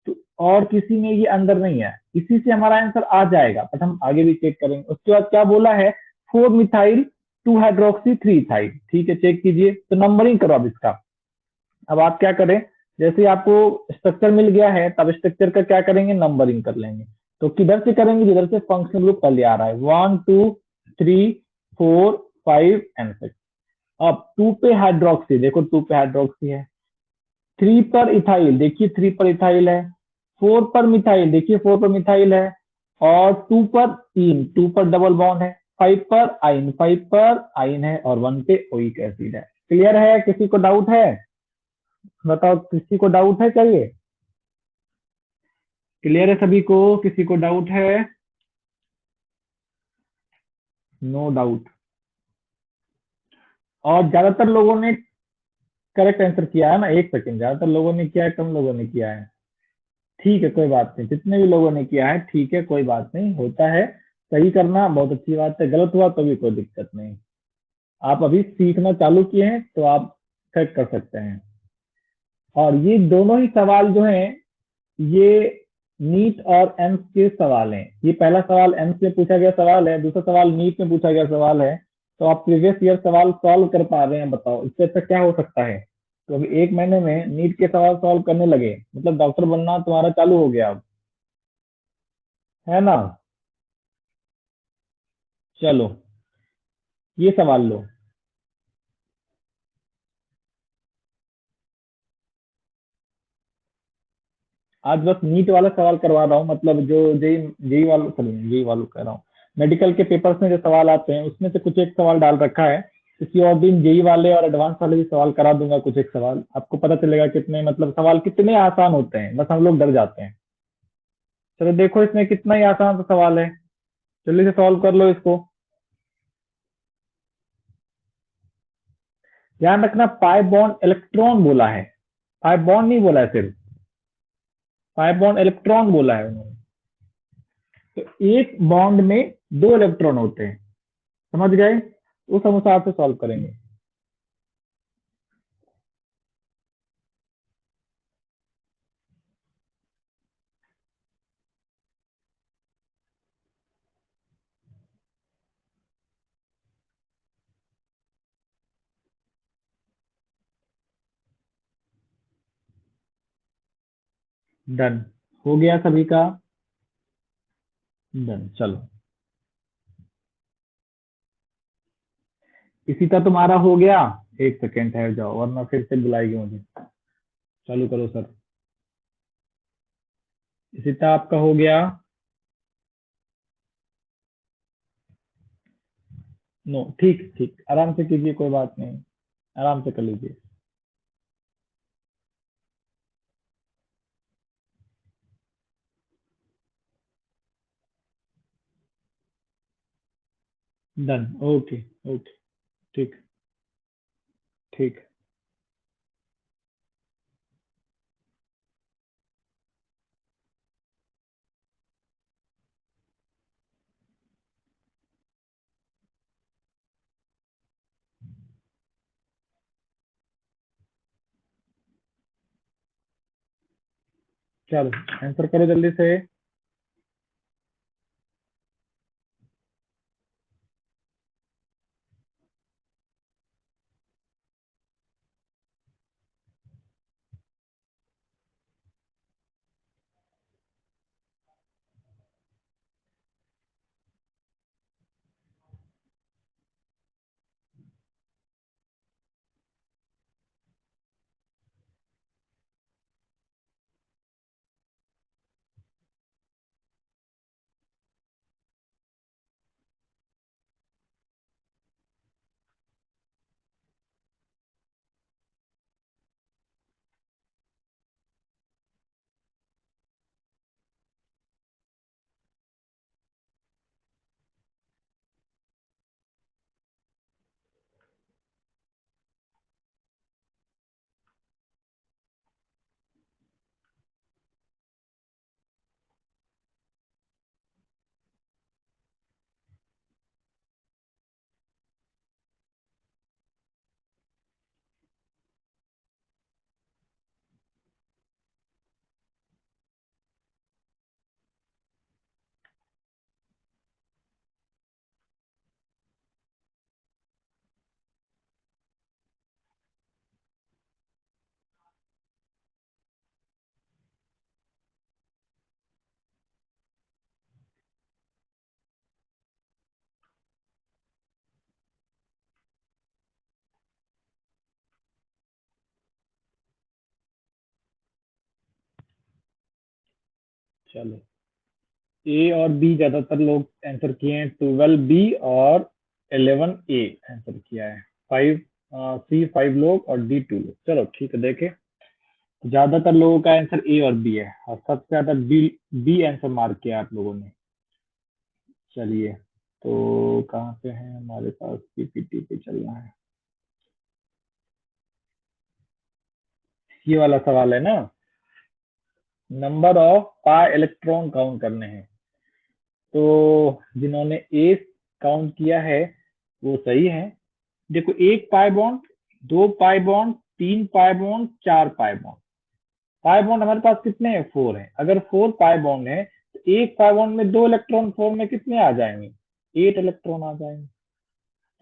तो और किसी में ये अंदर नहीं है, इसी से हमारा आंसर आ जाएगा, बट हम आगे भी चेक करेंगे। उसके बाद क्या बोला है, four methyl two hydroxy three ethyl. ठीक है, चेक कीजिए, तो नंबरिंग करो अब इसका। अब आप क्या करें, जैसे आपको स्ट्रक्चर मिल गया है, तब स्ट्रक्चर का क्या करेंगे, नंबरिंग कर लेंगे। तो किधर से करेंगे, जिधर से फंक्शनल ग्रुप पहले आ रहा है, one two three four five and six. अब टू पे हाइड्रोक्सी, देखो टू पे हाइड्रोक्सी है, थ्री पर इथाइल, देखिए थ्री पर इथाइल है, फोर पर मिथाइल, देखिए फोर पर मिथाइल है, और टू पर इन, टू पर डबल बॉन्ड है, फाइव पर आइन, फाइव पर आइन है, और वन पे ओइक एसिड है। क्लियर है, किसी को डाउट है, बताओ किसी को डाउट है, चाहिए क्लियर है सभी को, किसी को डाउट है, नो डाउट। और ज्यादातर लोगों ने करेक्ट आंसर किया है ना, एक सेकंड, ज्यादातर लोगों ने किया है, कम लोगों ने किया है, ठीक है कोई बात नहीं, जितने भी लोगों ने किया है ठीक है, कोई बात नहीं, होता है, सही करना बहुत अच्छी बात है, गलत हुआ तो भी कोई दिक्कत नहीं। आप अभी सीखना चालू किए हैं तो आप करेक्ट कर सकते हैं। और ये दोनों ही सवाल जो हैं, ये नीट और एम्स के सवाल हैं। ये पहला सवाल एम्स में पूछा गया सवाल है, दूसरा सवाल नीट में पूछा गया सवाल है। तो आप प्रीवियस ईयर सवाल सॉल्व कर पा रहे हैं, बताओ इससे अच्छा क्या हो सकता है। तो अभी एक महीने में नीट के सवाल सॉल्व करने लगे, मतलब डॉक्टर बनना तुम्हारा चालू हो गया अब, है ना। चलो, ये सवाल लो। आज बस नीट वाला सवाल करवा रहा हूँ, मतलब जो जेई जेई वालों, सॉरी जेई वालों कह रहा हूँ, मेडिकल के पेपर्स में जो सवाल आते हैं उसमें से कुछ एक सवाल डाल रखा है। किसी और दिन जेई वाले और एडवांस वाले भी सवाल करा दूंगा, कुछ एक सवाल आपको पता चलेगा कितने, मतलब सवाल कितने आसान होते हैं, बस हम लोग डर जाते हैं। चलो देखो इसमें कितना ही आसान सा सवाल है, जल्दी से सॉल्व कर लो इसको। ध्यान रखना, पाई बॉन्ड इलेक्ट्रॉन बोला है, पाई बॉन्ड नहीं बोला है, सिर्फ पाई बॉन्ड इलेक्ट्रॉन बोला है उन्होंने। तो एक बॉन्ड में दो इलेक्ट्रॉन होते हैं, समझ गए, उस अनुसार से सॉल्व करेंगे। डन, हो गया सभी का, डन। चलो, इसी का तुम्हारा हो गया, एक सेकेंड ठहर जाओ वरना फिर से बुलाएगी मुझे। चालू करो सर, इसी का आपका हो गया। नो, ठीक ठीक, आराम से कीजिए, कोई बात नहीं, आराम से कर लीजिए। डन, ओके, ओके, ठीक, ठीक। चलो आंसर करो जल्दी से। चलो, ए और बी ज्यादातर लोग आंसर किए हैं, 12 बी और 11 ए आंसर किया है। 5 सी 5 लोग और डी 2 लोग। चलो ठीक है, देखे ज्यादातर लोगों का आंसर ए और बी है, और सबसे ज्यादा बी बी आंसर मार्क किया आप लोगों ने। चलिए, तो कहाँ पे है हमारे पास, पीपीटी पे चलना है। ये वाला सवाल है ना, number of pi electron count करने हैं। तो जिन्होंने ए काउंट किया है वो सही है। देखो, एक पाई बॉन्ड, दो पाई बॉन्ड, तीन पाई बॉन्ड, चार पाई बॉन्ड। पाई बॉन्ड हमारे पास कितने हैं? 4 है। अगर 4 पाई बॉन्ड है तो एक पाई बॉन्ड में दो इलेक्ट्रॉन, 4 में कितने आ जाएंगे? 8 इलेक्ट्रॉन आ जाएंगे।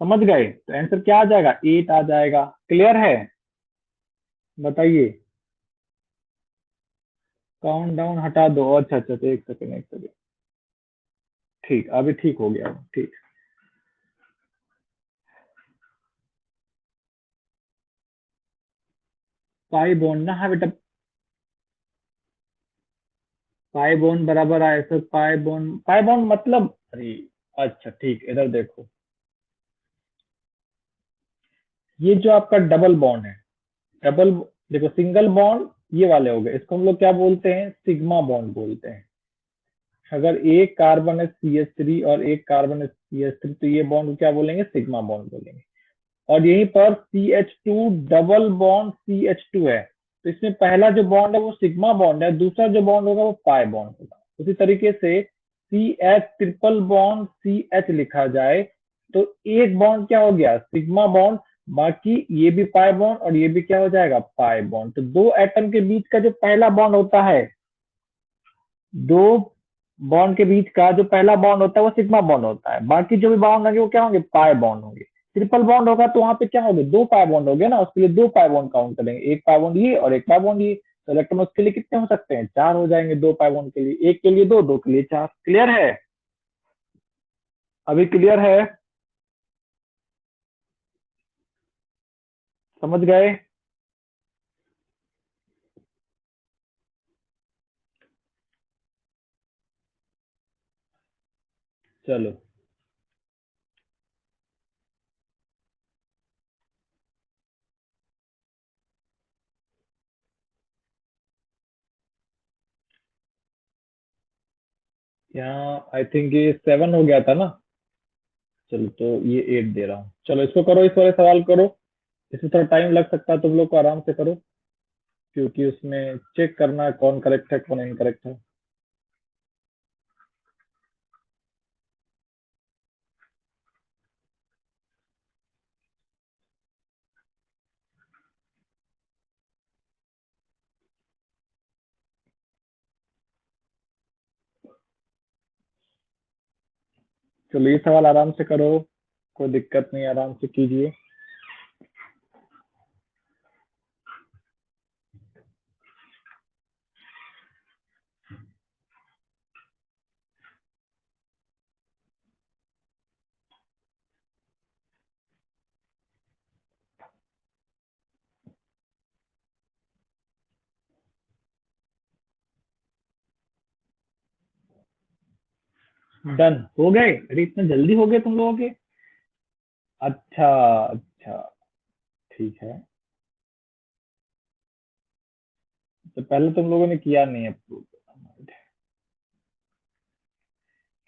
समझ गए? तो आंसर क्या आ जाएगा? 8 आ जाएगा। क्लियर है? बताइए। काउंट डाउन हटा दो। अच्छा अच्छा, तो एक सेकंड एक सेकंड। ठीक, अभी ठीक हो गया। ठीक, पाई बॉन्ड ना, हाँ बेटा, पाई बॉन्ड बराबर आया सर। पाई बॉन्ड मतलब, अरे अच्छा ठीक, इधर देखो, ये जो आपका डबल बॉन्ड है, डबल, देखो सिंगल बॉन्ड ये वाले हो गए, इसको हम लोग क्या बोलते हैं? सिग्मा बॉन्ड बोलते हैं। अगर एक कार्बन है CH3 और एक कार्बन है CH3, तो ये बॉन्ड को क्या बोलेंगे? सिग्मा बॉन्ड बोलेंगे। और यहीं पर CH2 डबल बॉन्ड CH2 है, तो इसमें पहला जो बॉन्ड है वो सिग्मा बॉन्ड है, दूसरा जो बॉन्ड होगा वो पाई बॉन्ड होगा। उसी तरीके से CH ट्रिपल बॉन्ड CH लिखा जाए तो एक बॉन्ड क्या हो गया? Sigma bond. बाकी ये भी पाई बॉन्ड और ये भी क्या हो जाएगा? Pi bond. तो दो एटम के बीच का जो पहला बॉन्ड होता है, दो बॉन्ड के बीच का जो पहला बॉन्ड होता है वो सिग्मा बॉन्ड होता है। बाकी जो भी बॉन्ड होंगे वो क्या होंगे? पाई बॉन्ड होंगे। ट्रिपल बॉन्ड होगा तो वहां पे क्या होंगे? दो पाई बॉन्ड हो गए ना, उसके लिए दो पाई बॉन्ड काउंट करेंगे, एक पाई बॉन्ड ये और एक पाई बॉन्ड ये। तो इलेक्ट्रॉन उसके लिए कितने हो सकते हैं? चार हो जाएंगे, दो पाई बॉन्ड के लिए। एक के लिए दो, दो के लिए चार। क्लियर है? अभी क्लियर है? समझ गए? चलो, यहाँ आई थिंक ये 7 हो गया था ना। चलो, तो ये 8 दे रहा हूँ। चलो इसको करो, इस वाले सवाल करो। इसमें थोड़ा टाइम लग सकता है, तुम लोग को आराम से करो, क्योंकि उसमें चेक करना है कौन करेक्ट है कौन इनकरेक्ट है। चलो ये सवाल आराम से करो, कोई दिक्कत नहीं, आराम से कीजिए। डन हो गए? अरे इतना जल्दी हो गए तुम लोगों के? अच्छा अच्छा, ठीक है। तो पहले तुम लोगों ने किया नहीं अप्रूव।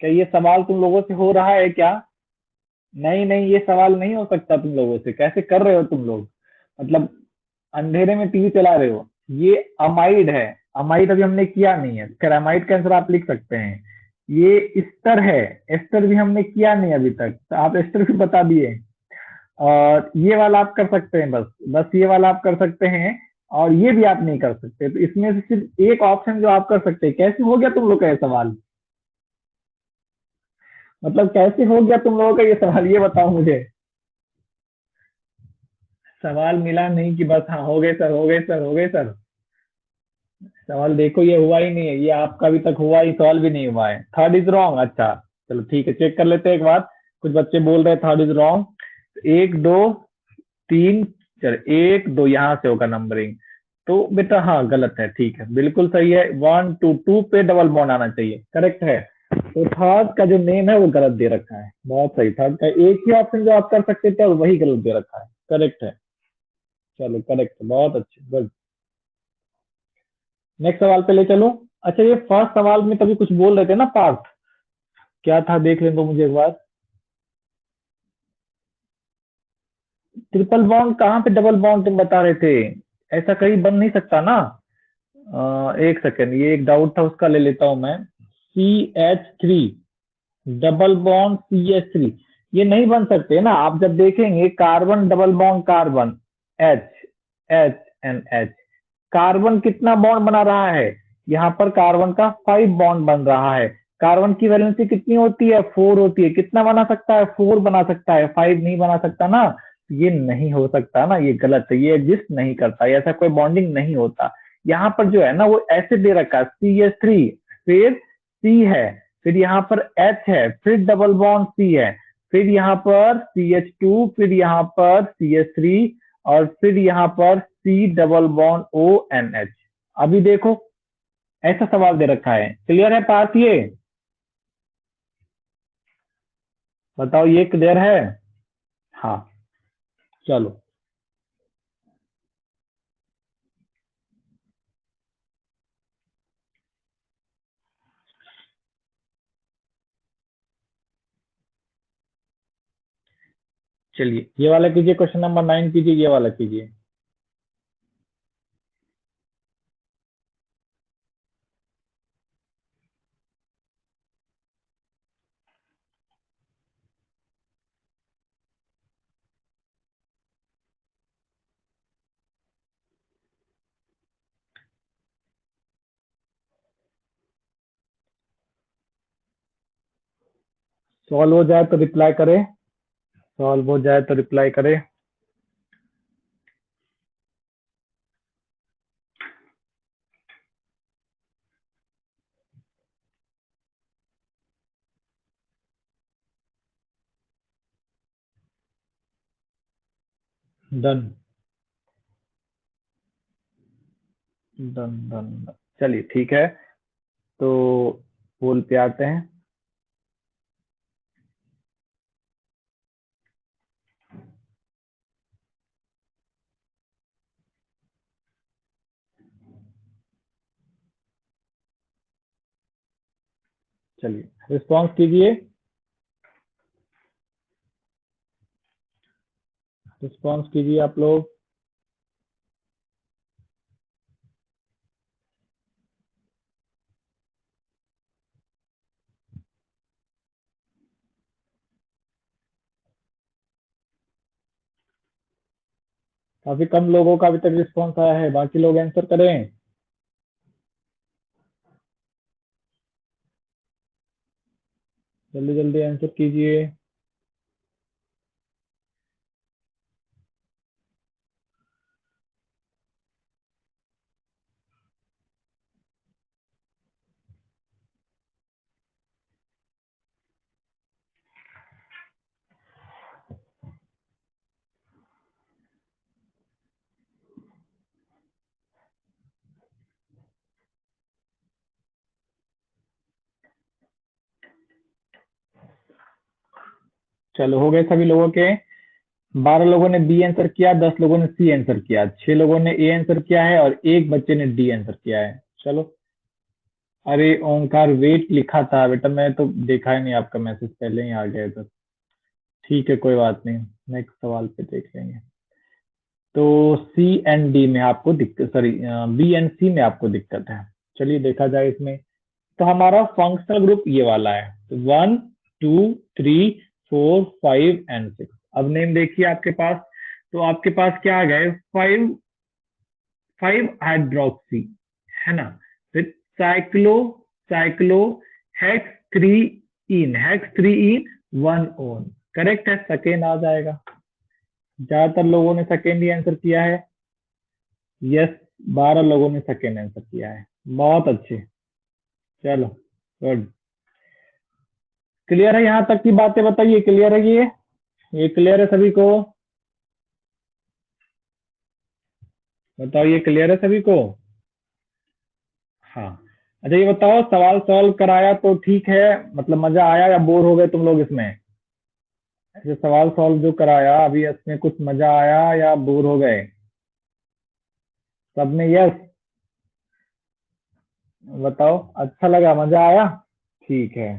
क्या ये सवाल तुम लोगों से हो रहा है क्या? नहीं नहीं, ये सवाल नहीं हो सकता तुम लोगों से। कैसे कर रहे हो तुम लोग? मतलब अंधेरे में टीवी चला रहे हो। ये अमाइड है। अमाइड अभी हमने किया नहीं है, फिर अमाइड का आंसर आप लिख सकते हैं। ये एस्टर है। एस्टर भी हमने किया नहीं अभी तक, तो आप एस्टर भी बता दिए। और ये वाला आप कर सकते हैं, बस बस ये वाला आप कर सकते हैं। और ये भी आप नहीं कर सकते, तो इसमें से सिर्फ एक ऑप्शन जो आप कर सकते हैं। कैसे हो गया तुम लोग का ये सवाल? मतलब कैसे हो गया तुम लोगों का ये सवाल, ये बताओ मुझे। सवाल मिला नहीं कि बस हाँ हो गए सर, हो गए सर, हो गए सर। सवाल देखो, ये हुआ ही नहीं है, ये आपका अभी तक हुआ ही सवाल भी नहीं हुआ है। Third is wrong. अच्छा, चलो ठीक है, चेक कर लेते हैं एक बार। कुछ बच्चे बोल रहे हैं थर्ड इज रॉन्ग। एक दो तीन, चलो एक दो यहाँ से होगा नंबरिंग। तो बेटा हाँ गलत है, ठीक है बिल्कुल सही है, 1 2 2 पे डबल बॉन्ड आना चाहिए, करेक्ट है। तो थर्ड का जो नेम है वो गलत दे रखा है, बहुत सही, थर्ड का एक ही ऑप्शन जो आप कर सकते थे और वही गलत दे रखा है, करेक्ट है। चलो करेक्ट है, बहुत अच्छे, गुड। नेक्स्ट सवाल पे ले चलो। अच्छा ये फर्स्ट सवाल में तभी कुछ बोल रहे थे ना पार्थ, क्या था देख लें तो मुझे एक बार। ट्रिपल बॉन्ड कहाँ पे डबल बॉन्ड तुम बता रहे थे, ऐसा कहीं बन नहीं सकता ना। एक सेकेंड, ये एक डाउट था उसका ले लेता हूं मैं। CH3 डबल बॉन्ड CH3, ये नहीं बन सकते ना, आप जब देखेंगे carbon double bond carbon, H H and H, carbon कितना बॉन्ड बना रहा है, यहाँ पर कार्बन का 5 बॉन्ड बन रहा है। कार्बन की वैलेंसी कितनी होती है, 4 होती है, कितना बना सकता है, 4 बना सकता है, 5 नहीं बना सकता ना। ये नहीं हो सकता ना, ये गलत है, ये एग्जिस्ट नहीं करता, ऐसा कोई बॉन्डिंग नहीं होता। यहाँ पर जो है ना वो ऐसे दे रखा है CH3, फिर C है, फिर यहाँ पर H है, फिर डबल बॉन्ड C है, फिर यहाँ पर CH2, फिर यहाँ पर CH3, और फिर यहाँ पर C डबल बॉन्ड ONH। अभी देखो ऐसा सवाल दे रखा है, क्लियर है पार्थ ये, बताओ ये क्लियर है। हाँ चलो, चलिए ये वाला कीजिए, क्वेश्चन नंबर 9 कीजिए, ये वाला कीजिए। सॉल्व हो जाए तो रिप्लाई करे, सॉल्व हो जाए तो रिप्लाई करे। डन डन डन, चलिए ठीक है, तो पोल पे आते हैं। चलिए रिस्पॉन्स कीजिए, रिस्पॉन्स कीजिए आप लोग। काफी कम लोगों का अभी तक रिस्पॉन्स आया है, बाकी लोग आंसर करें। जल्दी जल्दी आंसर कीजिए। चलो हो गए सभी लोगों के, 12 लोगों ने बी आंसर किया, 10 लोगों ने सी आंसर किया, 6 लोगों ने ए आंसर किया है और एक बच्चे ने डी आंसर किया है। चलो, अरे ओंकार वेट लिखा था बेटा, मैं तो देखा ही नहीं, आपका मैसेज पहले ही आ गया था। ठीक है कोई बात नहीं, नेक्स्ट सवाल पे देख लेंगे। तो सी एंड डी में आपको दिक्कत, सॉरी बी एंड सी में आपको दिक्कत है। चलिए देखा जाए इसमें, तो हमारा फंक्शनल ग्रुप ये वाला है, तो 1 2 3 4 5 एंड 6। अब नेम देखिए आपके पास, तो आपके पास क्या आ गए, 5 5 हाइड्रोक्सी, है ना, फिर साइक्लो, साइक्लो हेक्स 3 इन 1 ओन, करेक्ट है, सेकेंड आ जाएगा। ज्यादातर लोगों ने सेकेंड ही आंसर किया है, यस, 12 लोगों ने सेकेंड आंसर किया है, बहुत अच्छे। चलो गुड, क्लियर है यहाँ तक की बातें, बताइए क्लियर है ये क्लियर है सभी को। बताओ ये क्लियर है सभी को? हाँ। अच्छा ये बताओ, सवाल सॉल्व कराया तो ठीक है, मतलब मजा आया या बोर हो गए तुम लोग इसमें? ऐसे सवाल सॉल्व जो कराया अभी, इसमें कुछ मजा आया या बोर हो गए? सब में यस? बताओ, अच्छा लगा, मजा आया? ठीक है।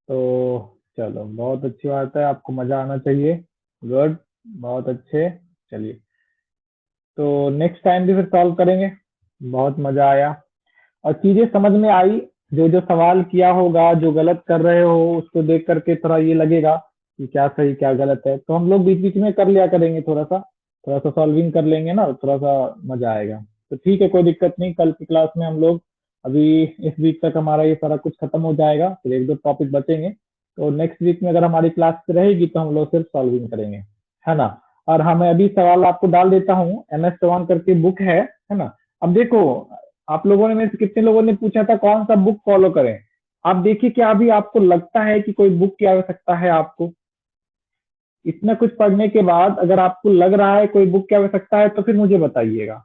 तो चलो, बहुत अच्छी बात है, आपको मजा आना चाहिए। गुड। बहुत अच्छे। चलिए, तो नेक्स्ट टाइम भी फिर सॉल्व करेंगे। बहुत मजा आया और चीजें समझ में आई। जो जो सवाल किया होगा, जो गलत कर रहे हो उसको देख करके थोड़ा ये लगेगा कि क्या सही क्या गलत है, तो हम लोग बीच बीच में कर लिया करेंगे, थोड़ा सा सॉल्विंग कर लेंगे ना, थोड़ा सा मजा आएगा। तो ठीक है, कोई दिक्कत नहीं, कल की क्लास में हम लोग, अभी इस वीक तक हमारा ये सारा कुछ खत्म हो जाएगा, फिर एक दो टॉपिक बचेंगे, तो नेक्स्ट वीक में अगर हमारी क्लास रहेगी तो हम लोग सिर्फ सॉल्विंग करेंगे, है ना? और हाँ, मैं अभी सवाल आपको डाल देता हूँ, MS चौहान करके बुक है ना? अब देखो, आप लोगों ने में से कितने लोगों ने पूछा था कौन सा बुक फॉलो करें? आप देखिए, क्या अभी आपको लगता है कि कोई बुक की आवश्यकता है आपको? इतना कुछ पढ़ने के बाद अगर आपको लग रहा है कोई बुक की आवश्यकता है तो फिर मुझे बताइएगा।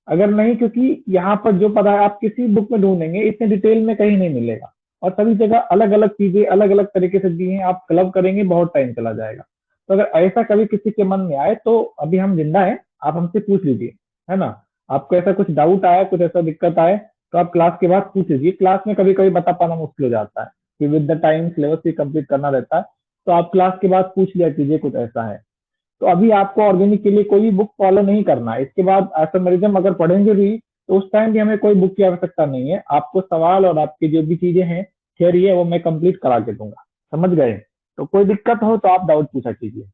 अगर नहीं, क्योंकि यहाँ पर जो पढ़ा है आप किसी बुक में ढूंढेंगे इतने डिटेल में कहीं नहीं मिलेगा, और सभी जगह अलग अलग चीजें अलग अलग तरीके से दी हैं, आप क्लब करेंगे बहुत टाइम चला जाएगा। तो अगर ऐसा कभी किसी के मन में आए तो अभी हम जिंदा हैं, आप हमसे पूछ लीजिए, है ना? आपको ऐसा कुछ डाउट आया, कुछ ऐसा दिक्कत आए तो आप क्लास के बाद पूछ लीजिए। क्लास में कभी कभी बता पाना मुश्किल हो जाता है कि विद द टाइम सिलेबस भी कंप्लीट करना रहता है, तो आप क्लास के बाद पूछ लिया कीजिए कुछ ऐसा है। तो अभी आपको ऑर्गेनिक के लिए कोई भी बुक फॉलो नहीं करना है। इसके बाद एफएमरिज्म अगर पढ़ेंगे भी तो उस टाइम भी हमें कोई बुक की आवश्यकता नहीं है। आपको सवाल और आपकी जो भी चीजें हैं, थियरी है, वो मैं कंप्लीट करा के दूंगा। समझ गए? तो कोई दिक्कत हो तो आप डाउट पूछा कीजिए।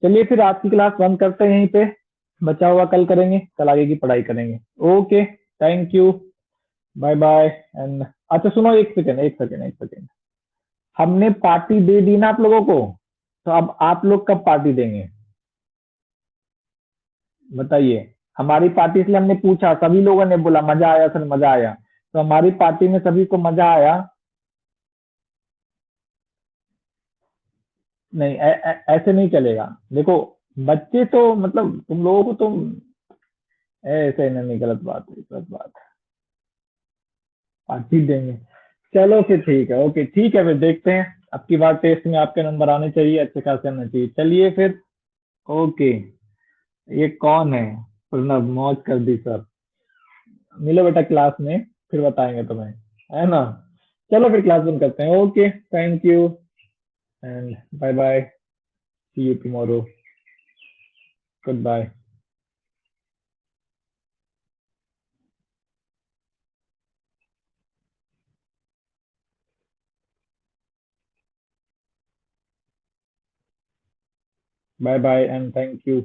चलिए फिर आज की क्लास बंद करते हैं यहीं पे, बचा हुआ कल करेंगे, कल आगे की पढ़ाई करेंगे। Okay, thank you, bye bye. And अच्छा सुनो, एक सेकेंड, हमने पार्टी दे दी ना आप लोगों को, तो अब आप लोग कब पार्टी देंगे? बताइए। हमारी पार्टी इसलिए हमने पूछा, सभी लोगों ने बोला मजा आया सर, मजा आया, तो हमारी पार्टी में सभी को मजा आया। नहीं, ऐसे नहीं चलेगा। देखो, बच्चे तो मतलब तुम लोगों को तो ऐसे नहीं, गलत बात है, गलत बात है। पार्टी देंगे। चलो फिर ठीक है, ओके ठीक है, फिर देखते हैं। अब की बार टेस्ट में आपके नंबर आने चाहिए, अच्छे खासे आने चाहिए। चलिए फिर। ओके। ये कौन है? प्रणव, मौज कर दी सर। मिलो बेटा क्लास में, फिर बताएंगे तुम्हें, है ना? चलो फिर क्लास बंद करते हैं। Okay, thank you and bye bye, see you tomorrow, goodbye. Bye bye and thank you.